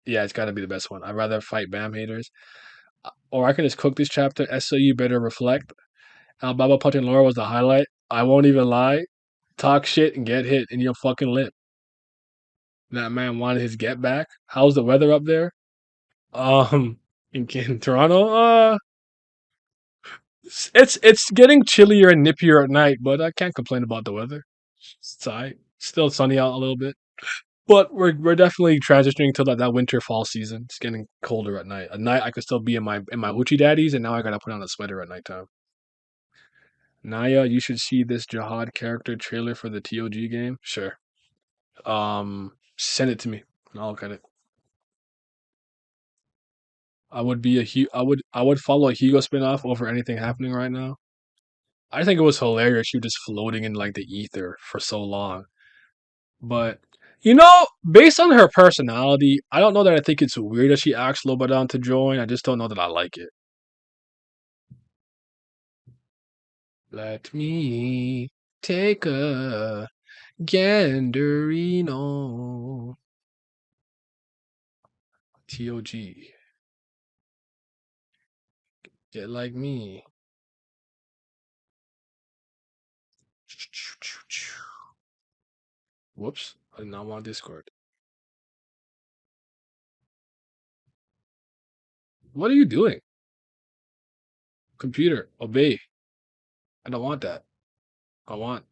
yeah, it's got to be the best one. I'd rather fight BAM haters. Or I can just cook this chapter. SOU better reflect. Alibaba punching Laura was the highlight. I won't even lie. Talk shit and get hit in your fucking lip. That man wanted his get back. How's the weather up there? Um, in Toronto, it's getting chillier and nippier at night, but I can't complain about the weather. It's alright. Still sunny out a little bit, but we're definitely transitioning to that winter fall season. It's getting colder at night. At night, I could still be in my hoochie daddies, and now I gotta put on a sweater at nighttime. Naya, you should see this Jihad character trailer for the TOG game. Sure. Send it to me. I'll look at it. I would follow a Hugo spinoff over anything happening right now. I think it was hilarious. She was just floating in like the ether for so long. But based on her personality, I don't know that I think it's weird that she asked Lobadan to join. I just don't know that I like it. Let me take a Ganderino. TOG. Get like me. Whoops. I did not want Discord. What are you doing? Computer, obey. I don't want that. I want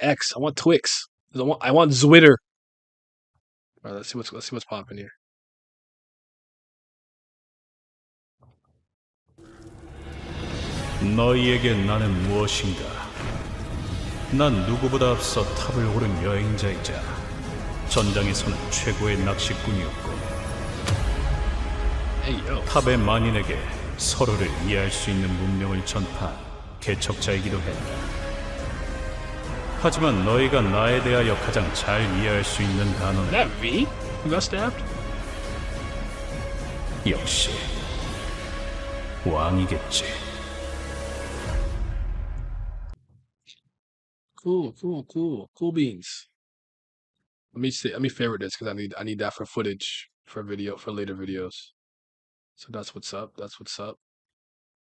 X. I want Twix. I want Zwitter. All right, let's see what's popping here. 너희에게 나는 무엇인가? 난 누구보다 앞서 탑을 오른 여행자이자 전장에서는 최고의 낚시꾼이었고 Hey yo. 탑의 만인에게 서로를 이해할 수 있는 문명을 전파한 개척자이기도 했다. 하지만 너희가 나에 대하여 가장 잘 이해할 수 있는 단어는 That V? You got stabbed? 역시 왕이겠지. Cool beans. Let me favorite this because I need that for footage for later videos. So that's what's up. That's what's up.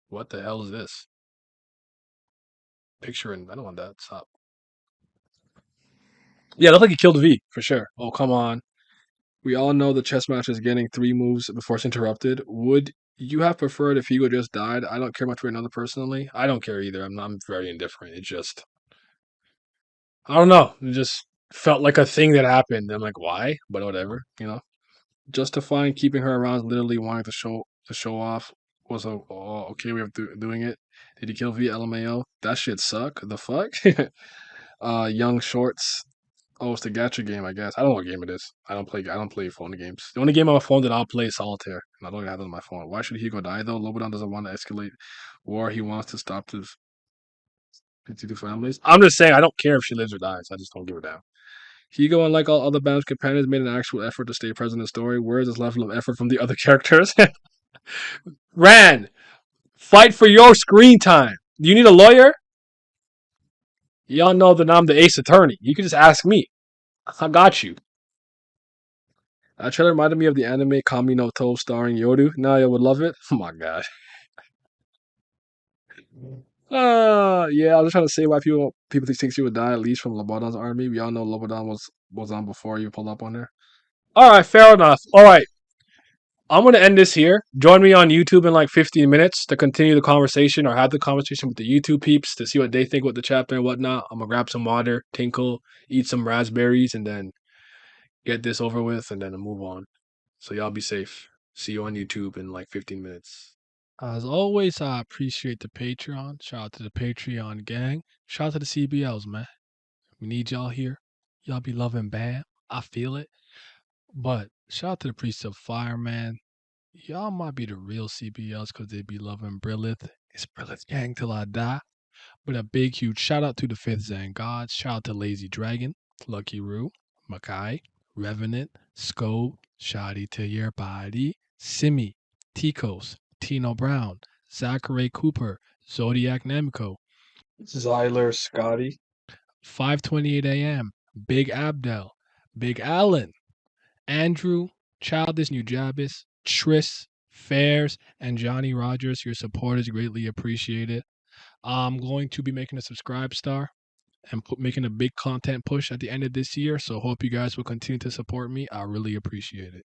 What the hell is this? Picturing. I don't want that. Stop. Yeah, it looked like he killed V for sure. Oh come on. We all know the chess match is getting 3 moves before it's interrupted. Would you have preferred if Hugo just died? I don't care much for another personally. I don't care either. I'm very indifferent. It just I don't know. It just felt like a thing that happened. I'm like, why? But whatever. Justifying keeping her around is literally wanting to show off. Was okay way of doing it. Did he kill via LMAO? That shit suck. The fuck? Young shorts. Oh, it's the gacha game, I guess. I don't know what game it is. I don't play phone games. The only game on my phone that I'll play is Solitaire, and I don't have it on my phone. Why should Hugo die though? Lobodan doesn't want to escalate war. He wants to stop his 52 families. I'm just saying I don't care if she lives or dies. I just don't give a damn. Hugo, unlike all other Bam's companions, made an actual effort to stay present in the story. Where is this level of effort from the other characters? Ran, fight for your screen time. Do you need a lawyer? Y'all know that I'm the ace attorney. You can just ask me. I got you. That trailer reminded me of the anime Kami no To starring Yuri. Naya would love it. Oh my god. Yeah, I was just trying to say why people think she would die at least from Lobodan's army. We all know Lobodan was on before you pulled up on her. Alright, fair enough. Alright. I'm gonna end this here. Join me on YouTube in like 15 minutes to continue the conversation or have the conversation with the YouTube peeps to see what they think with the chapter and whatnot. I'm gonna grab some water, tinkle, eat some raspberries, and then get this over with and then move on. So y'all be safe. See you on YouTube in like 15 minutes. As always, I appreciate the Patreon. Shout out to the Patreon gang. Shout out to the CBLs, man. We need y'all here. Y'all be loving Bam. I feel it. But shout out to the Priest of Fire, man. Y'all might be the real CBLs because they be loving Brilith. It's Brilith gang till I die. But a big, huge shout out to the Fifth Zen Gods. Shout out to Lazy Dragon, Lucky Roo, Makai, Revenant, Scope, Shoddy to Your Body, Simi, Ticos, Tino Brown, Zachary Cooper, Zodiac Nemco, Zyler Scotty, 5:28 a.m., Big Abdel, Big Allen, Andrew, Childish Nujabis, Tris, Fairs, and Johnny Rogers. Your support is greatly appreciated. I'm going to be making a subscribe star and making a big content push at the end of this year. So hope you guys will continue to support me. I really appreciate it.